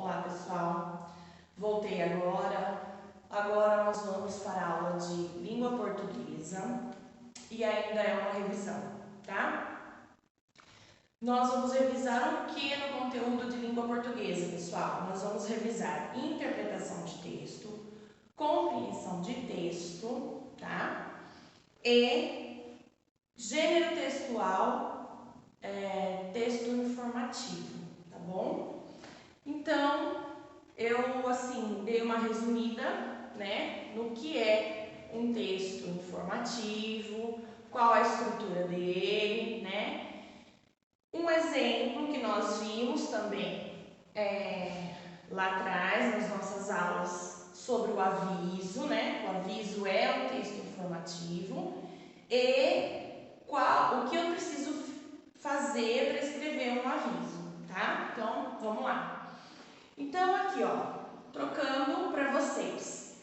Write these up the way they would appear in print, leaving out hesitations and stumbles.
Olá pessoal, voltei agora. Agora nós vamos para a aula de língua portuguesa e ainda é uma revisão, tá? Nós vamos revisar o que no conteúdo de língua portuguesa, pessoal? Nós vamos revisar interpretação de texto, compreensão de texto, tá? E gênero textual, texto informativo, tá bom? Então, eu dei uma resumida, né, no que é um texto informativo, qual a estrutura dele, né? Um exemplo que nós vimos também lá atrás, nas nossas aulas, sobre o aviso, né? O aviso é um texto informativo e o que eu preciso fazer para escrever um aviso, tá? Então, vamos lá. Então, aqui, ó, trocando para vocês.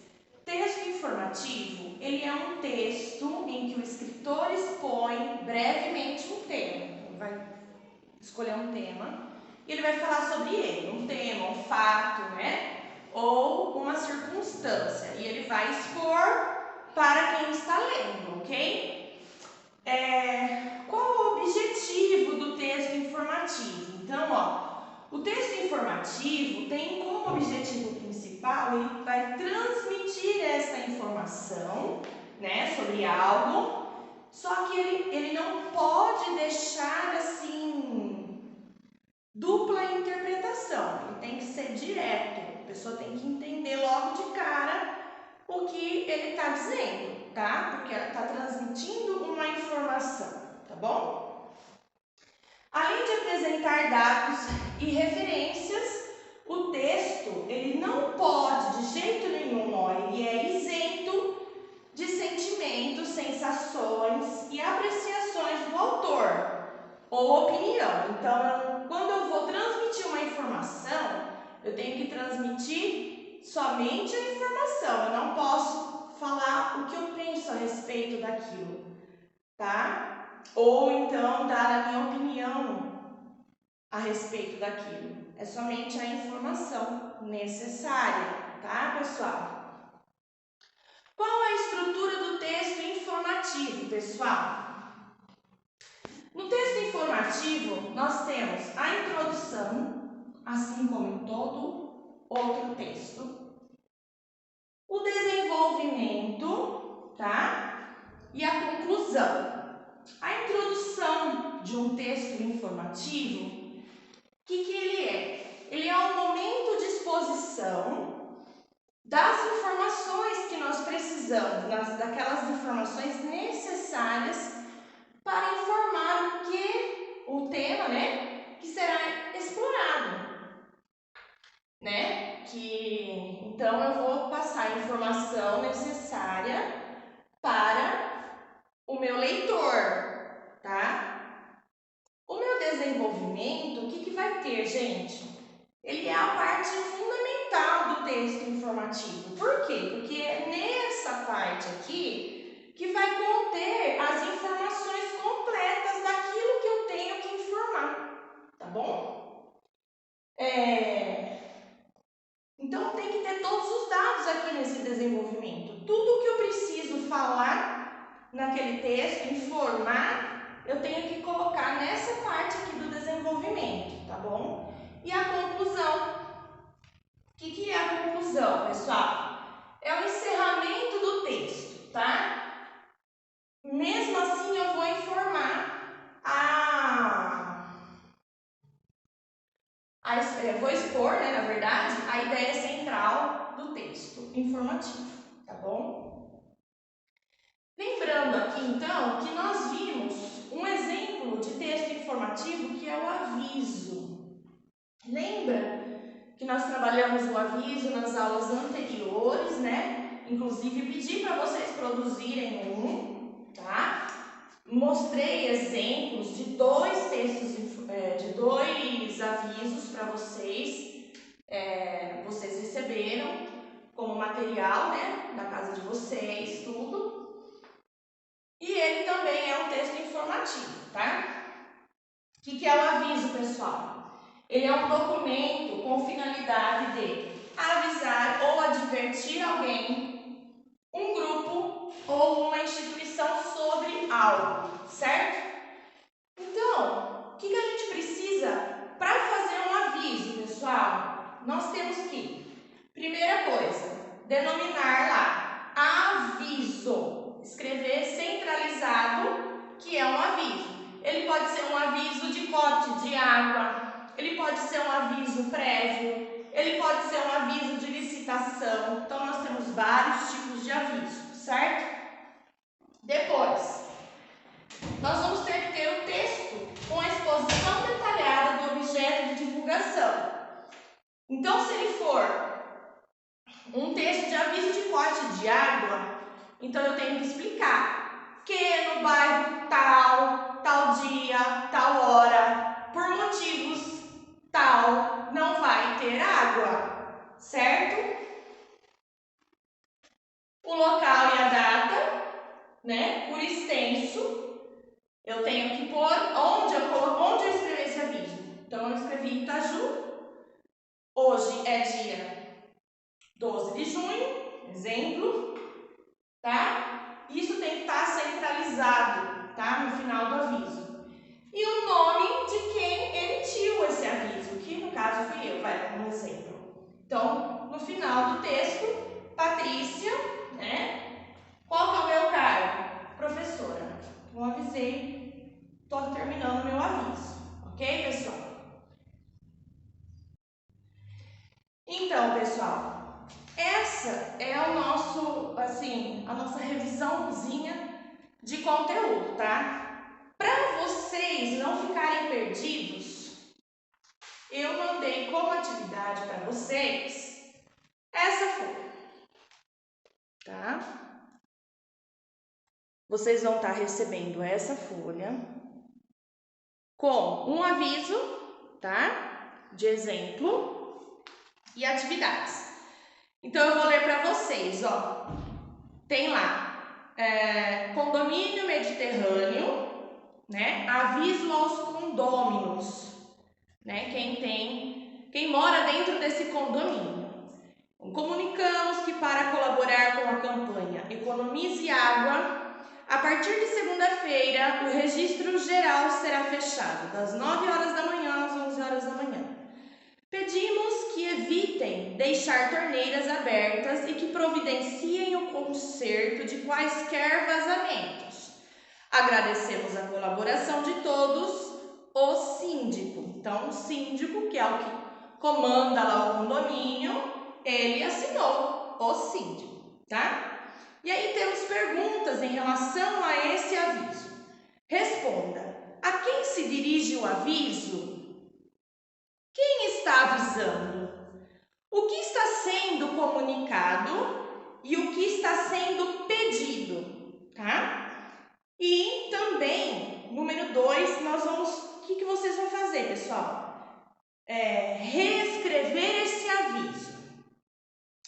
Texto informativo, ele é um texto em que o escritor expõe brevemente um tema. Ele vai escolher um tema e ele vai falar sobre ele, um tema, um fato, né? Ou uma circunstância. E ele vai expor para quem está lendo, ok? Qual o objetivo do texto informativo? Então, ó, o texto informativo tem como objetivo principal, ele vai transmitir essa informação, né, sobre algo, só que ele não pode deixar assim dupla interpretação, ele tem que ser direto, a pessoa tem que entender logo de cara o que ele está dizendo, tá? Porque ela está transmitindo uma informação, tá bom? Além de apresentar dados e referências, o texto ele não pode de jeito nenhum, ele é isento de sentimentos, sensações e apreciações do autor ou opinião. Então, quando eu vou transmitir uma informação, eu tenho que transmitir somente a informação. Eu não posso falar o que eu penso a respeito daquilo, tá? Ou então dar a minha opinião a respeito daquilo. É somente a informação necessária, tá, pessoal? Qual a estrutura do texto informativo, pessoal? No texto informativo, nós temos a introdução, assim como em todo outro texto, o desenvolvimento, tá? E a conclusão. A introdução de um texto informativo, o que ele é? Ele é um momento de exposição das informações que nós precisamos, daquelas informações necessárias para informar o tema, né, que será explorado, né? Então eu vou passar a informação necessária para o meu leitor, tá? O meu desenvolvimento, o que vai ter, gente? Ele é a parte fundamental do texto informativo. Por quê? Porque é nessa parte aqui que vai conter as informações completas daquilo que eu tenho que informar, tá bom? Então tem que ter todos os dados aqui nesse desenvolvimento. Tudo que eu preciso falar naquele texto, informar, eu tenho que colocar nessa parte aqui do desenvolvimento, tá bom? E a conclusão. O que é a conclusão, pessoal? É o encerramento do texto, tá? Mesmo assim, eu vou informar vou expor, né, na verdade, a ideia central do texto informativo, tá bom? Lembrando aqui, então, que nós vimos um exemplo de texto informativo que é o aviso. Lembra que nós trabalhamos o aviso nas aulas anteriores, né? Inclusive, pedi para vocês produzirem um, tá? Mostrei exemplos de dois textos, de dois avisos para vocês. Vocês receberam como material, né? Da casa de vocês, tudo. E ele também é um texto informativo, tá? O que é o aviso, pessoal? Ele é um documento com finalidade de avisar ou advertir alguém, um grupo ou uma instituição sobre algo, certo? Então, o que a gente precisa para fazer um aviso, pessoal? Nós temos que, primeira coisa, denominar lá aviso, escrever centralizado, que é um aviso. Ele pode ser um aviso de corte de água, ele pode ser um aviso prévio, ele pode ser um aviso de licitação. Então, nós temos vários tipos de aviso, certo? Depois, nós vamos ter que ter o texto com a exposição detalhada do objeto de divulgação. Então, se ele for um texto de aviso de corte de água, então eu tenho que explicar que no bairro tal, tal dia, tal hora, por motivos tal, não vai ter água, certo? O local e a data, né? Por extenso, eu tenho que pôr onde eu escrevi esse aviso. Então, eu escrevi Itaju. Hoje é dia 12 de junho, exemplo, tá? Isso tem que estar centralizado, tá? No final do aviso. E o nome de quem emitiu esse aviso, que no caso fui eu, vai, como exemplo. Então, no final do texto, Patrícia, né? Qual que é o meu cargo? Professora. Então, avisei, estou terminando o meu aviso, ok, pessoal? Então, pessoal, essa é o nosso, assim, a nossa revisãozinha de conteúdo, tá? Para vocês não ficarem perdidos, eu mandei como atividade para vocês essa folha, tá? Vocês vão estar recebendo essa folha com um aviso, tá? De exemplo e atividades. Então, eu vou ler para vocês, ó. Tem lá, condomínio Mediterrâneo, né? Aviso aos condôminos, né? Quem mora dentro desse condomínio. Comunicamos que para colaborar com a campanha Economize Água, a partir de segunda-feira, o registro geral será fechado das 9 horas da manhã às 11 horas da manhã. Pedimos que evitem deixar torneiras abertas e que providenciem o conserto de quaisquer vazamentos. Agradecemos a colaboração de todos, o síndico. Então, o síndico, que é o que comanda lá o condomínio, ele assinou, o síndico, tá? E aí temos perguntas em relação a esse aviso. Responda: a quem se dirige o aviso? Quem está avisando? O que está sendo comunicado e o que está sendo pedido, tá? E também, número 2, nós vamos, o que vocês vão fazer, pessoal? Reescrever esse aviso.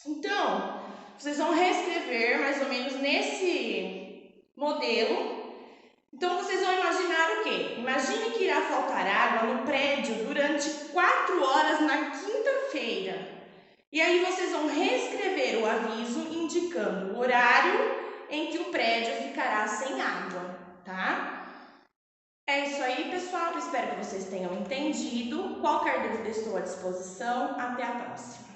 Então, vocês vão reescrever mais ou menos nesse modelo. Então, vocês vão imaginar o quê? Imagine que irá faltar água no prédio durante 4 horas na quinta-feira. E aí, vocês vão reescrever o aviso indicando o horário em que o prédio ficará sem água, tá? É isso aí, pessoal. Espero que vocês tenham entendido. Qualquer dúvida, estou à disposição. Até a próxima.